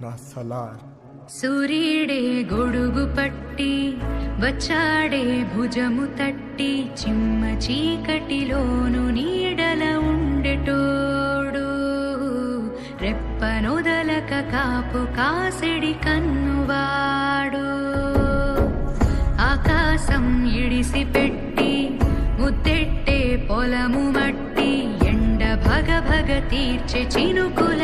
నా సలార్. సూర్యుడే గొడుగు పట్టి వచ్చాడే భుజము తట్టి చిమ్మ చీకటిలోను నీడల ఉండెటోడు రెప్పనొదలక కాపు కాసిడి కన్నువాడు ఆకాశం ఇడిసి పెట్టి ముద్దెట్టే పొలము మట్టి ఎండ భగ భగ తీర్చే చినుకుల